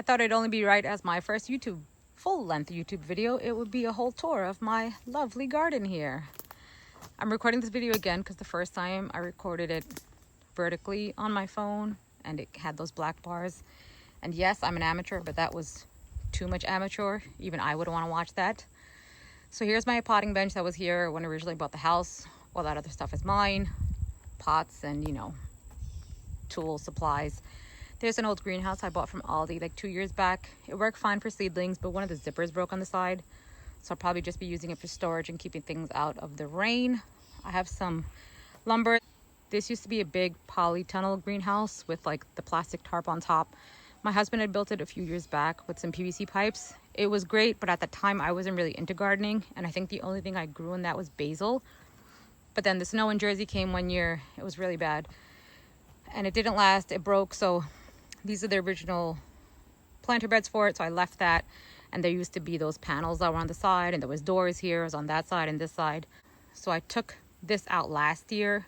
I thought it'd only be right as my first full-length YouTube video, it would be a whole tour of my lovely garden here. I'm recording this video again because the first time I recorded it vertically on my phone and it had those black bars. And yes, I'm an amateur, but that was too much amateur. Even I wouldn't want to watch that. So here's my potting bench that was here when I originally bought the house. All that other stuff is mine. Pots and, you know, tools, supplies. There's an old greenhouse I bought from Aldi like 2 years back. It worked fine for seedlings, but one of the zippers broke on the side. So I'll probably just be using it for storage and keeping things out of the rain. I have some lumber. This used to be a big polytunnel greenhouse with like the plastic tarp on top. My husband had built it a few years back with some PVC pipes. It was great, but at the time I wasn't really into gardening. And I think the only thing I grew in that was basil. But then the snow in Jersey came one year. It was really bad. And it didn't last, it broke. So these are the original planter beds for it. So I left that. And there used to be those panels that were on the side, and there was doors here. It was on that side and this side. So I took this out last year.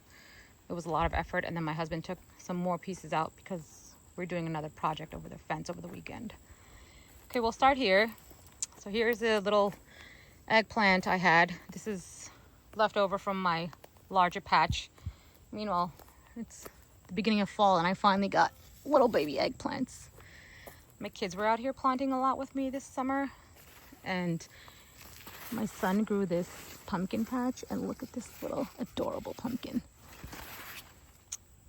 It was a lot of effort. And then my husband took some more pieces out because we're doing another project over the fence over the weekend. Okay, we'll start here. So here's a little eggplant I had. This is left over from my larger patch. Meanwhile, it's the beginning of fall and I finally got little baby eggplants. My kids were out here planting a lot with me this summer, and my son grew this pumpkin patch, and look at this little adorable pumpkin.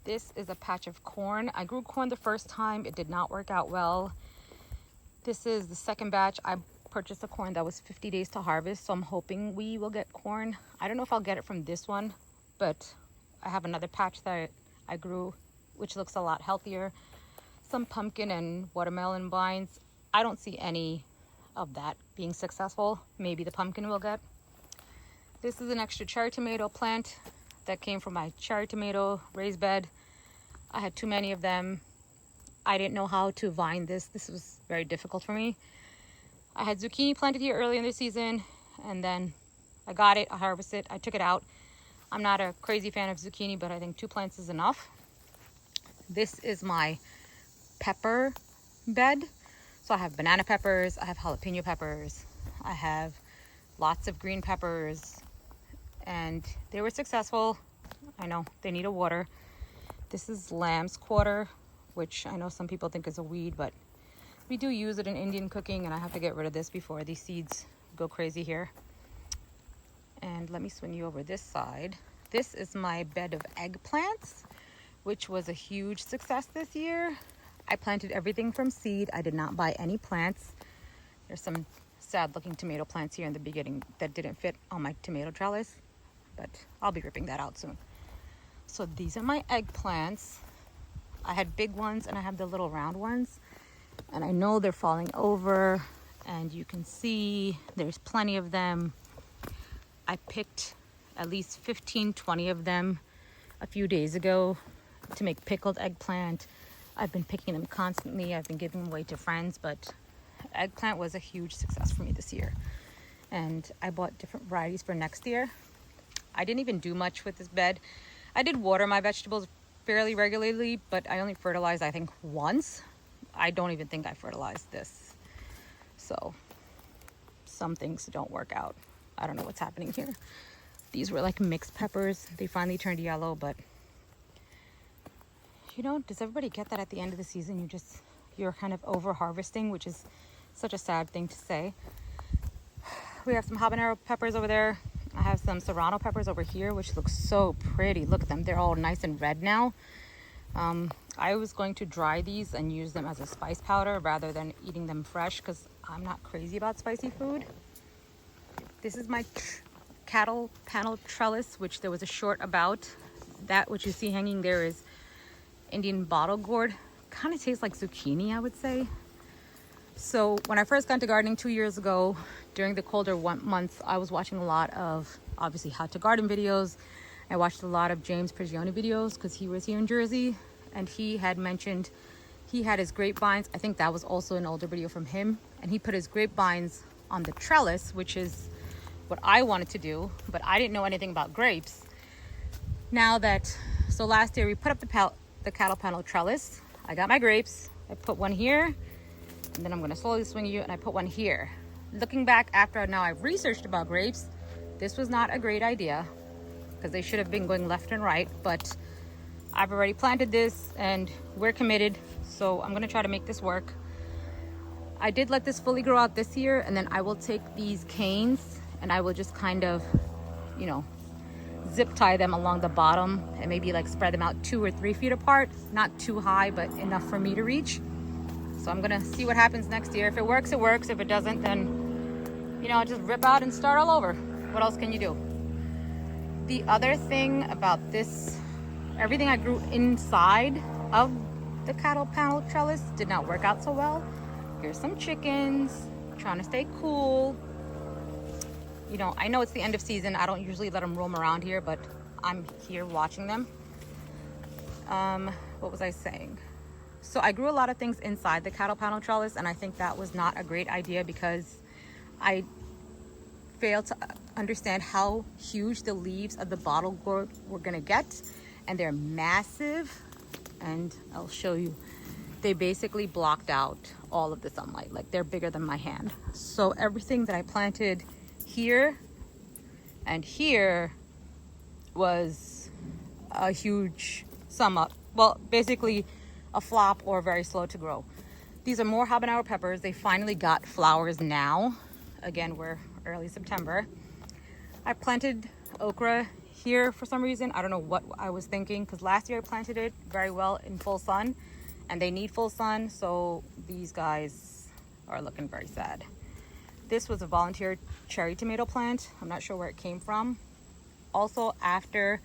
This is a patch of corn. I grew corn the first time. It did not work out well. This is the second batch. I purchased a corn that was 50 days to harvest, so I'm hoping we will get corn. I don't know if I'll get it from this one, but I have another patch that I grew, which looks a lot healthier. Some pumpkin and watermelon vines. I don't see any of that being successful. Maybe the pumpkin will get. This is an extra cherry tomato plant that came from my cherry tomato raised bed. I had too many of them. I didn't know how to vine this. This was very difficult for me. I had zucchini planted here early in the season, and then I got it, I harvested it, I took it out. I'm not a crazy fan of zucchini, but I think 2 plants is enough. This is my pepper bed. So I have banana peppers, I have jalapeno peppers, I have lots of green peppers, and they were successful. I know they need a water. This is lamb's quarter, which I know some people think is a weed, but we do use it in Indian cooking, and I have to get rid of this before these seeds go crazy here. And let me swing you over this side. This is my bed of eggplants, which was a huge success this year. I planted everything from seed. I did not buy any plants. There's some sad looking tomato plants here in the beginning that didn't fit on my tomato trellis, but I'll be ripping that out soon. So these are my eggplants. I had big ones and I have the little round ones, and I know they're falling over, and you can see there's plenty of them. I picked at least 15-20 of them a few days ago to make pickled eggplant. I've been picking them constantly. I've been giving them away to friends, but eggplant was a huge success for me this year. And I bought different varieties for next year. I didn't even do much with this bed. I did water my vegetables fairly regularly, but I only fertilized, I think, once. I don't even think I fertilized this. So some things don't work out. I don't know what's happening here. These were like mixed peppers. They finally turned yellow, but you know, does everybody get that at the end of the season you're kind of over harvesting, which is such a sad thing to say. We have some habanero peppers over there. I have some serrano peppers over here, which look so pretty. Look at them, they're all nice and red now. I was going to dry these and use them as a spice powder rather than eating them fresh, because I'm not crazy about spicy food. This is my cattle panel trellis, which there was a short about. That which you see hanging there is Indian bottle gourd. Kind of tastes like zucchini, I would say. So when I first got into gardening 2 years ago, during the colder months, I was watching a lot of, obviously, how to garden videos. I watched a lot of James Prigioni videos because he was here in Jersey, and he had mentioned he had his grapevines. I think that was also an older video from him, and he put his grapevines on the trellis, which is what I wanted to do, but I didn't know anything about grapes. So last year we put up the cattle panel trellis. I got my grapes. I put one here And then I'm gonna slowly swing you, and I put one here. Looking back after now I've researched about grapes, this was not a great idea because they should have been going left and right, but I've already planted this and we're committed, so I'm gonna try to make this work. I did let this fully grow out this year, and then I will take these canes and I will just kind of, you know, zip tie them along the bottom and maybe like spread them out 2 or 3 feet apart, not too high, but enough for me to reach. So I'm gonna see what happens next year. If it works, it works. If it doesn't, then, you know, I'll just rip out and start all over. What else can you do? The other thing about this, everything I grew inside of the cattle panel trellis did not work out so well. Here's some chickens trying to stay cool. You know, I know it's the end of season. I don't usually let them roam around here, but I'm here watching them. What was I saying? So I grew a lot of things inside the cattle panel trellis, and I think that was not a great idea because I failed to understand how huge the leaves of the bottle gourd were gonna get, and they're massive. And I'll show you. They basically blocked out all of the sunlight. Like, they're bigger than my hand. So everything that I planted here and here was a huge sum up. Well, basically a flop or very slow to grow. These are more habanero peppers. They finally got flowers now. Again, we're early September. I planted okra here for some reason. I don't know what I was thinking, because last year I planted it very well in full sun, and they need full sun, so these guys are looking very sad. This was a volunteer cherry tomato plant. I'm not sure where it came from. Also, after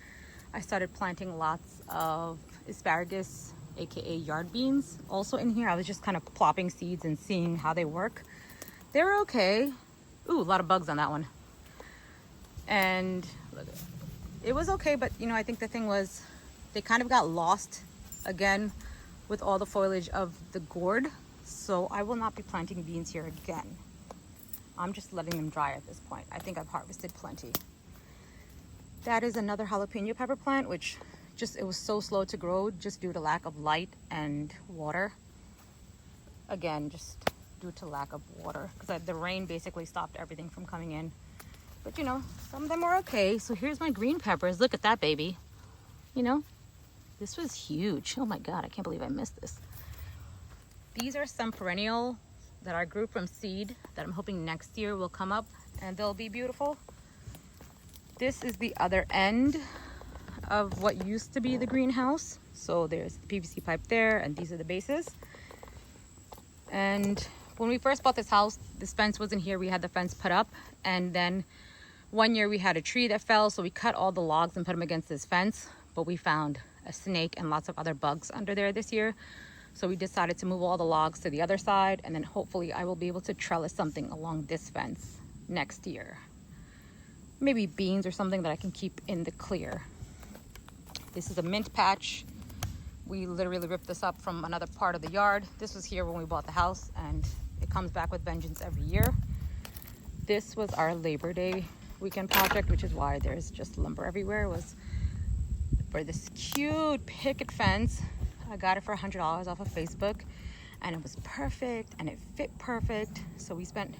I started planting lots of asparagus, aka yard beans, also in here, I was just kind of plopping seeds and seeing how they work. They're okay. Ooh, a lot of bugs on that one. And it was okay, but you know, I think the thing was they kind of got lost again with all the foliage of the gourd. So I will not be planting beans here again. I'm just letting them dry at this point. I think I've harvested plenty. That is another jalapeno pepper plant, which it was so slow to grow just due to lack of light and water. Again, just due to lack of water, because the rain basically stopped everything from coming in. But you know, some of them are okay. So here's my green peppers. Look at that baby. You know, this was huge. Oh my God, I can't believe I missed this. These are some perennial that I grew from seed that I'm hoping next year will come up and they'll be beautiful. This is the other end of what used to be the greenhouse. So there's the PVC pipe there, and these are the bases. And when we first bought this house, this fence wasn't here. We had the fence put up, and then one year we had a tree that fell, so we cut all the logs and put them against this fence, but we found a snake and lots of other bugs under there this year. So we decided to move all the logs to the other side, and then hopefully I will be able to trellis something along this fence next year. Maybe beans or something that I can keep in the clear. This is a mint patch. We literally ripped this up from another part of the yard. This was here when we bought the house, and it comes back with vengeance every year. This was our Labor Day weekend project, which is why there's just lumber everywhere. It was for this cute picket fence. I got it for $100 off of Facebook, and it was perfect and it fit perfect. So we spent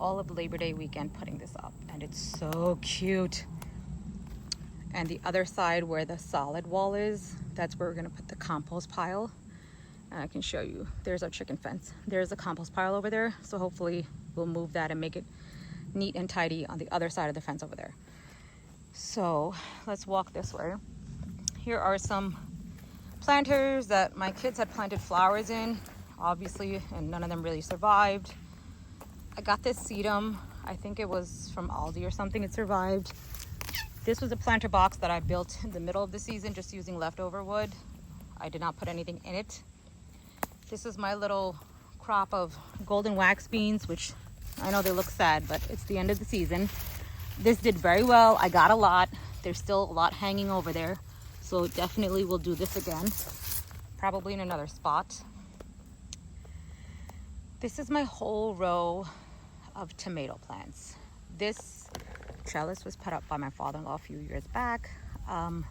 all of Labor Day weekend putting this up, and it's so cute. And the other side where the solid wall is, that's where we're gonna put the compost pile. And I can show you, there's our chicken fence. There's a compost pile over there. So hopefully we'll move that and make it neat and tidy on the other side of the fence over there. So let's walk this way. Here are some planters that my kids had planted flowers in, obviously, and none of them really survived. I got this sedum. I think it was from Aldi or something. It survived. This was a planter box that I built in the middle of the season just using leftover wood. I did not put anything in it. This is my little crop of golden wax beans, which I know they look sad, but it's the end of the season. This did very well. I got a lot. There's still a lot hanging over there. So definitely we'll do this again, probably in another spot. This is my whole row of tomato plants. This trellis was put up by my father-in-law a few years back. And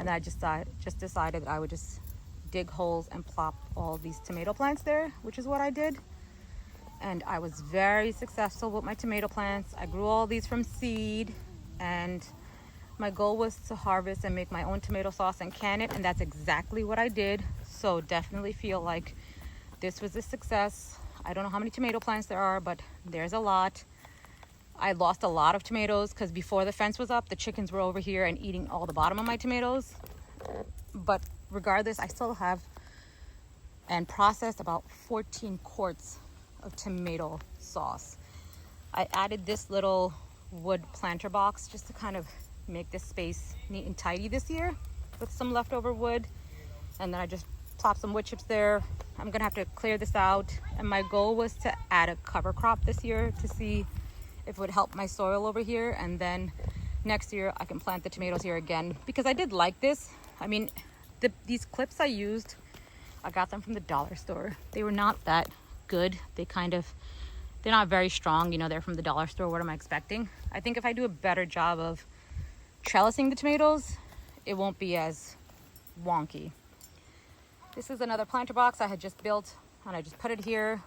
I just decided that I would just dig holes and plop all these tomato plants there, which is what I did. and I was very successful with my tomato plants. I grew all these from seed, and my goal was to harvest and make my own tomato sauce and can it, and that's exactly what I did. So definitely feel like this was a success. I don't know how many tomato plants there are, but there's a lot. I lost a lot of tomatoes because before the fence was up, the chickens were over here and eating all the bottom of my tomatoes. But regardless, I still have and processed about 14 quarts of tomato sauce. I added this little wood planter box just to kind of make this space neat and tidy this year with some leftover wood. And then I just plopped some wood chips there. I'm gonna have to clear this out. And my goal was to add a cover crop this year to see if it would help my soil over here. And then next year I can plant the tomatoes here again, because I did like this. I mean, these clips I used, I got them from the dollar store. They were not that good. They're not very strong. You know, they're from the dollar store. What am I expecting? I think if I do a better job of trellising the tomatoes, it won't be as wonky. This is another planter box I had just built, and I just put it here.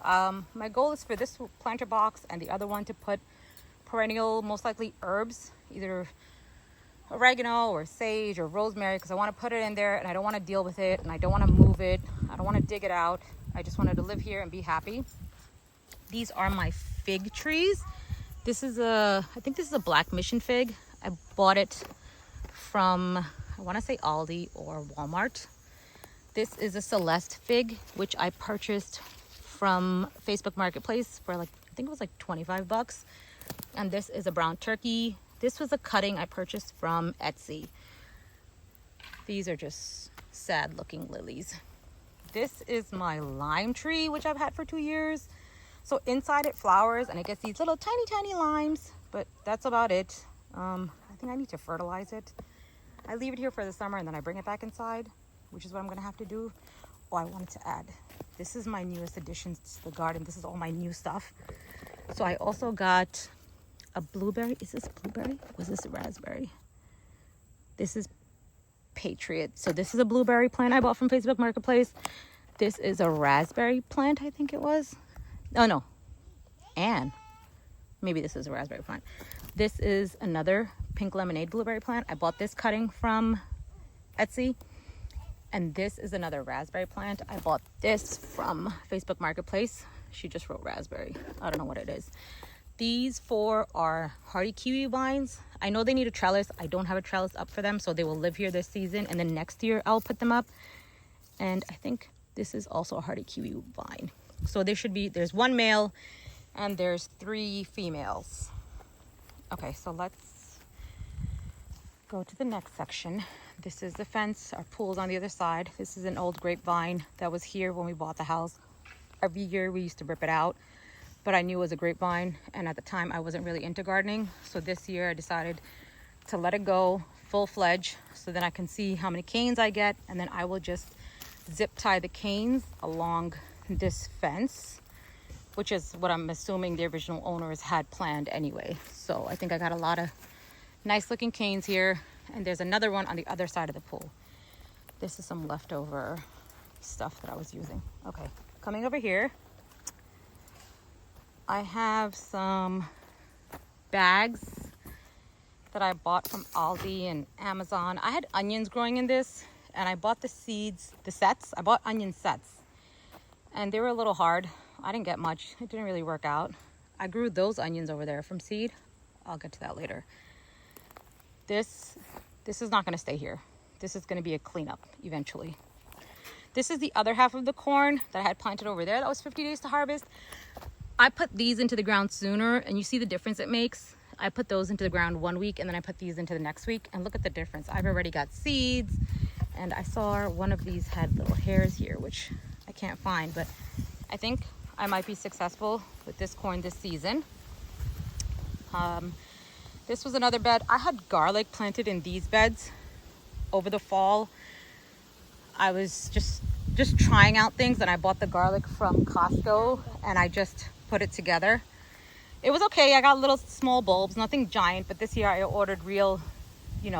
My goal is for this planter box and the other one to put perennial, most likely herbs, either oregano or sage or rosemary, because I want to put it in there and I don't want to deal with it and I don't want to move it. I don't want to dig it out. I just wanted to live here and be happy. These are my fig trees. I think this is a black mission fig. I bought it from, I want to say Aldi or Walmart. This is a Celeste fig, which I purchased from Facebook Marketplace for I think it was like 25 bucks. And this is a brown turkey. This was a cutting I purchased from Etsy. These are just sad looking lilies. This is my lime tree, which I've had for 2 years. So inside it flowers and it gets these little tiny limes, but that's about it. I think I need to fertilize it. I leave it here for the summer and then I bring it back inside, which is what I'm gonna have to do. Oh, I wanted to add, this is my newest addition to the garden. This is all my new stuff. So I also got a blueberry. Is this blueberry? Was this a raspberry? This is Patriot. So this is a blueberry plant I bought from Facebook Marketplace. This is a raspberry plant, I think it was. Oh no, and maybe this is a raspberry plant. This is another pink lemonade blueberry plant. I bought this cutting from Etsy. And this is another raspberry plant. I bought this from Facebook Marketplace. She just wrote raspberry. I don't know what it is. These 4 are hardy kiwi vines. I know they need a trellis. I don't have a trellis up for them, so they will live here this season, and then next year I'll put them up. And I think this is also a hardy kiwi vine. So there's 1 male and there's 3 females. Okay, so let's go to the next section. This is the fence. Our pool's on the other side. This is an old grapevine that was here when we bought the house. Every year we used to rip it out, but I knew it was a grapevine, and at the time I wasn't really into gardening. So this year I decided to let it go full-fledged, so then I can see how many canes I get, and then I will just zip tie the canes along this fence, which is what I'm assuming the original owners had planned anyway. So I think I got a lot of nice looking canes here, and there's another one on the other side of the pool. This is some leftover stuff that I was using. Okay, coming over here, I have some bags that I bought from Aldi and Amazon. I had onions growing in this, and I bought the seeds, the sets. I bought onion sets, and they were a little hard. I didn't get much. It didn't really work out. I grew those onions over there from seed. I'll get to that later. This is not going to stay here. This is going to be a cleanup eventually. This is the other half of the corn that I had planted over there. That was 50 days to harvest. I put these into the ground sooner, and you see the difference it makes. I put those into the ground 1 week, and then I put these into the next week, and look at the difference. I've already got seeds, and I saw one of these had little hairs here, which I can't find, but I think I might be successful with this corn this season. This was another bed. I had garlic planted in these beds over the fall. I was just trying out things, and I bought the garlic from Costco, and I just put it together. It was okay. I got little small bulbs, nothing giant, but this year I ordered real,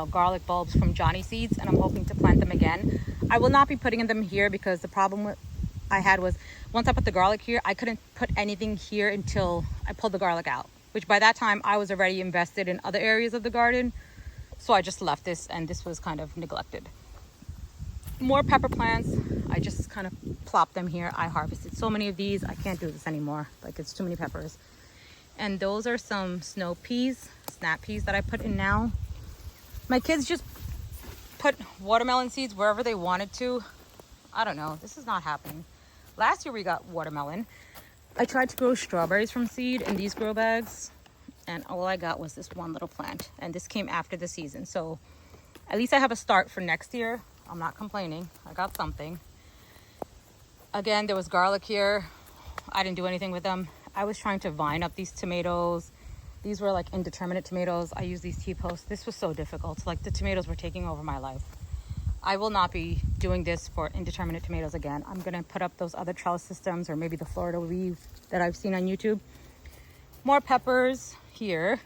garlic bulbs from Johnny Seeds, and I'm hoping to plant them again. I will not be putting them here because the problem with I had was, once I put the garlic here, I couldn't put anything here until I pulled the garlic out, which by that time I was already invested in other areas of the garden. So I just left this, and this was kind of neglected. More pepper plants. I just kind of plopped them here. I harvested so many of these. I can't do this anymore. Like, it's too many peppers. And those are some snow peas, snap peas that I put in now. My kids just put watermelon seeds wherever they wanted to. I don't know. This is not happening. Last year we got watermelon. I tried to grow strawberries from seed in these grow bags, and all I got was this one little plant. And this came after the season. So at least I have a start for next year. I'm not complaining. I got something. Again, there was garlic here. I didn't do anything with them. I was trying to vine up these tomatoes. These were like indeterminate tomatoes. I used these T-posts. This was so difficult. Like, the tomatoes were taking over my life. I will not be doing this for indeterminate tomatoes again. I'm gonna put up those other trellis systems, or maybe the Florida weave that I've seen on YouTube. More peppers here.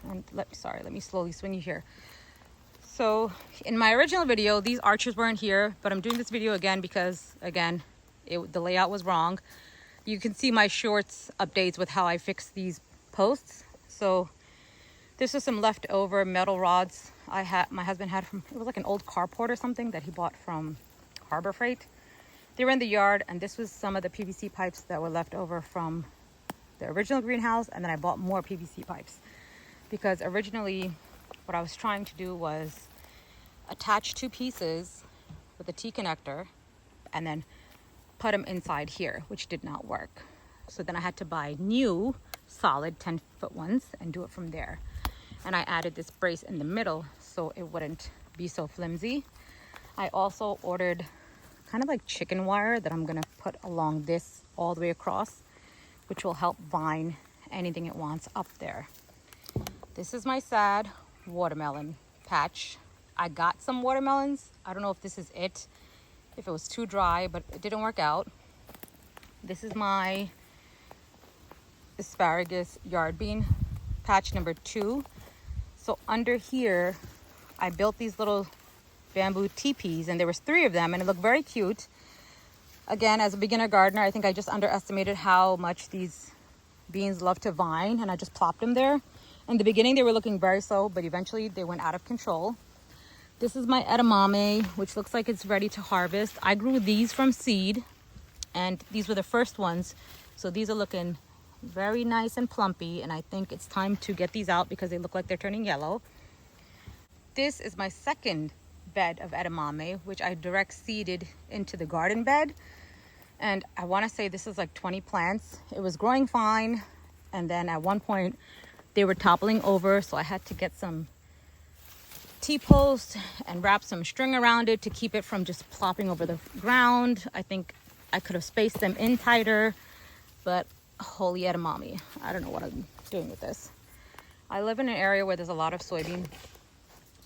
And let me slowly swing you here. So in my original video, these archers weren't here, but I'm doing this video again because, again, the layout was wrong. You can see my shorts updates with how I fixed these posts. So this is some leftover metal rods my husband had from, it was like an old carport or something that he bought from Harbor Freight. They were in the yard, and this was some of the PVC pipes that were left over from the original greenhouse, and then I bought more PVC pipes because originally what I was trying to do was attach two pieces with a T-connector and then put them inside here, which did not work. So then I had to buy new solid 10-foot ones and do it from there. And I added this brace in the middle so it wouldn't be so flimsy. I also ordered kind of like chicken wire that I'm gonna put along this all the way across, which will help vine anything it wants up there. This is my sad watermelon patch. I got some watermelons. I don't know if this is it, if it was too dry, but it didn't work out. This is my asparagus yard bean patch number 2. So under here, I built these little bamboo teepees, and there was 3 of them, and it looked very cute. Again, as a beginner gardener, I think I just underestimated how much these beans love to vine, and I just plopped them there. In the beginning, they were looking very slow, but eventually they went out of control. This is my edamame, which looks like it's ready to harvest. I grew these from seed, and these were the first ones. So these are looking very nice and plumpy, and I think it's time to get these out because they look like they're turning yellow. This is my second bed of edamame, which I direct seeded into the garden bed. And I want to say this is like 20 plants. It was growing fine, and then at one point they were toppling over, so I had to get some T-post and wrap some string around it to keep it from just plopping over the ground. I think I could have spaced them in tighter, but holy edamame, I don't know what I'm doing with this. I live in an area where there's a lot of soybean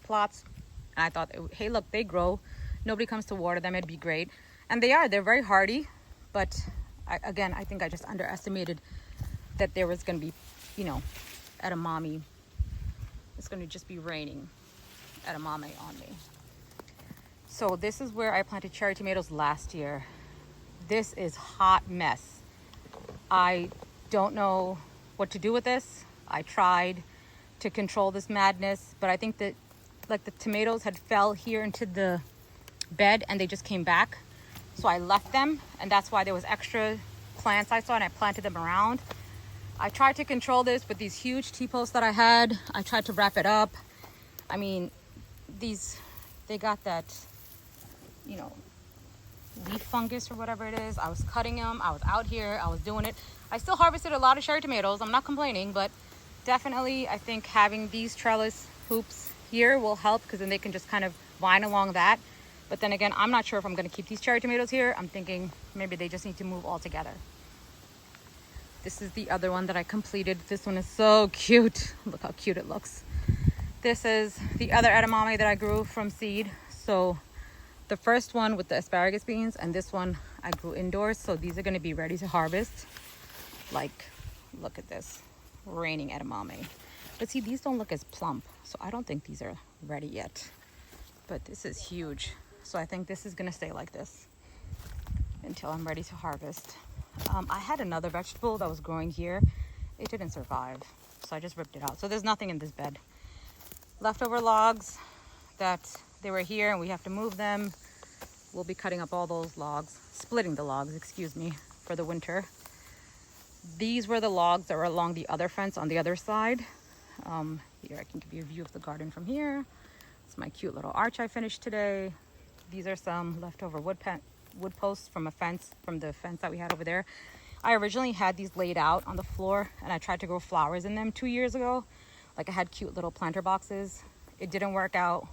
plots, and I thought, hey, look, they grow. Nobody comes to water them. It'd be great. And they're very hardy, but again, I think I just underestimated that there was going to be, edamame. It's going to just be raining edamame on me. So this is where I planted cherry tomatoes last year. This is hot mess. I don't know what to do with this. I tried to control this madness, but I think that like the tomatoes had fell here into the bed and they just came back. So I left them, and that's why there was extra plants I saw, and I planted them around. I tried to control this with these huge T-posts that I had. I tried to wrap it up. I mean, they got that, leaf fungus or whatever it is. I was cutting them. I was out here. I was doing it. I still harvested a lot of cherry tomatoes. I'm not complaining, but definitely I think having these trellis hoops here will help, because then they can just kind of vine along that. But then again, I'm not sure if I'm going to keep these cherry tomatoes here. I'm thinking maybe they just need to move all together. This is the other one that I completed. This one is so cute. Look how cute it looks. This is the other edamame that I grew from seed. So the first one with the asparagus beans, and this one I grew indoors. So these are going to be ready to harvest. Like, look at this, raining edamame. But see, these don't look as plump, so I don't think these are ready yet. But this is huge. So I think this is going to stay like this. until I'm ready to harvest. I had another vegetable that was growing here. It didn't survive, so I just ripped it out. So there's nothing in this bed. Leftover logs that they were here and we have to move them. We'll be cutting up all those logs, splitting the logs, excuse me, for the winter. These were the logs that were along the other fence on the other side. Here, I can give you a view of the garden from here. It's my cute little arch I finished today. These are some leftover wood posts from the fence that we had over there. I originally had these laid out on the floor and I tried to grow flowers in them 2 years ago. Like I had cute little planter boxes. It didn't work out.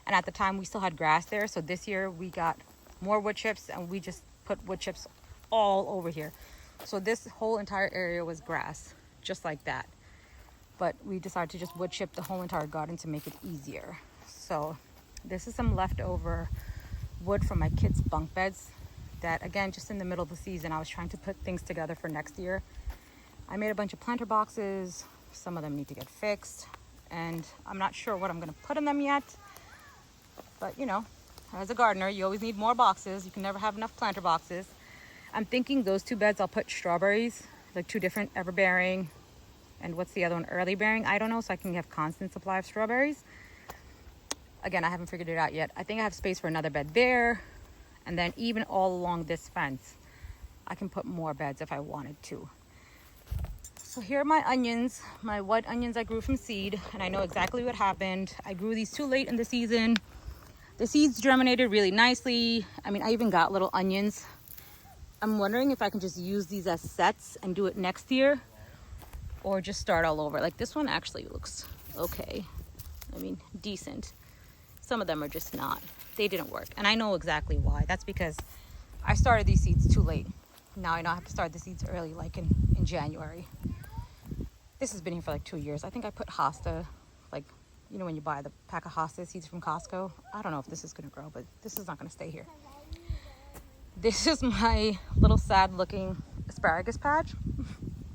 And at the time we still had grass there. So this year we got more wood chips and we just put wood chips all over here. So this whole entire area was grass, just like that. But we decided to just wood chip the whole entire garden to make it easier. So this is some leftover wood from my kids' bunk beds that, again, just in the middle of the season, I was trying to put things together for next year. I made a bunch of planter boxes. Some of them need to get fixed. And I'm not sure what I'm going to put in them yet. But, you know, as a gardener, you always need more boxes. You can never have enough planter boxes. I'm thinking those 2 beds, I'll put strawberries, like 2 different ever-bearing. And what's the other one? Early bearing? I don't know, so I can have constant supply of strawberries. Again, I haven't figured it out yet. I think I have space for another bed there. And then even all along this fence, I can put more beds if I wanted to. So here are my onions, my white onions I grew from seed. And I know exactly what happened. I grew these too late in the season. The seeds germinated really nicely. I mean, I even got little onions. I'm wondering if I can just use these as sets and do it next year. Or just start all over. Like this one actually looks okay. I mean, decent. Some of them are just not. They didn't work. And I know exactly why. That's because I started these seeds too late. Now I know I have to start the seeds early, like in January. This has been here for like 2 years. I think I put hosta, like, you know when you buy the pack of hosta seeds from Costco? I don't know if this is going to grow, but this is not going to stay here. This is my little sad looking asparagus patch.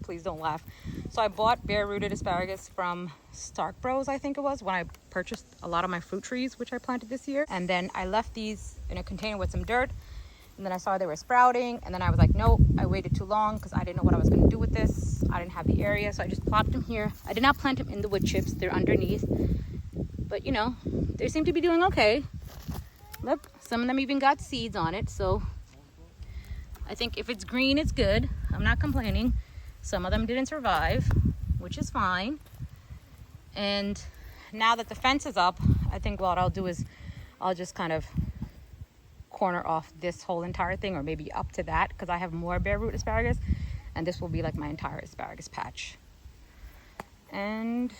Please don't laugh. So I bought bare rooted asparagus from Stark Bros, I think it was, when I purchased a lot of my fruit trees, which I planted this year. And then I left these in a container with some dirt. And then I saw they were sprouting. And then I was like, nope, I waited too long because I didn't know what I was going to do with this. I didn't have the area. So I just plopped them here. I did not plant them in the wood chips. They're underneath. But, you know, they seem to be doing okay. Look, some of them even got seeds on it. So I think if it's green, it's good. I'm not complaining. Some of them didn't survive, which is fine. And now that the fence is up, I think what I'll do is I'll just kind of corner off this whole entire thing, or maybe up to that, because I have more bare root asparagus, and this will be like my entire asparagus patch. And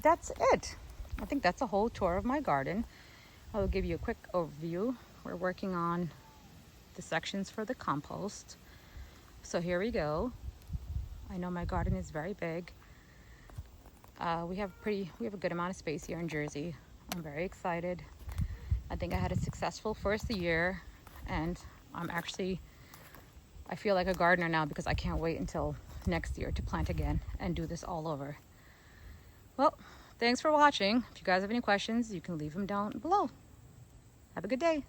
that's it. I think that's a whole tour of my garden. I will give you a quick overview. We're working on the sections for the compost. So here we go. I know my garden is very big. We have a good amount of space here in Jersey. I'm very excited. I think I had a successful first year, and I feel like a gardener now because I can't wait until next year to plant again and do this all over. Well, thanks for watching. If you guys have any questions, you can leave them down below. Have a good day.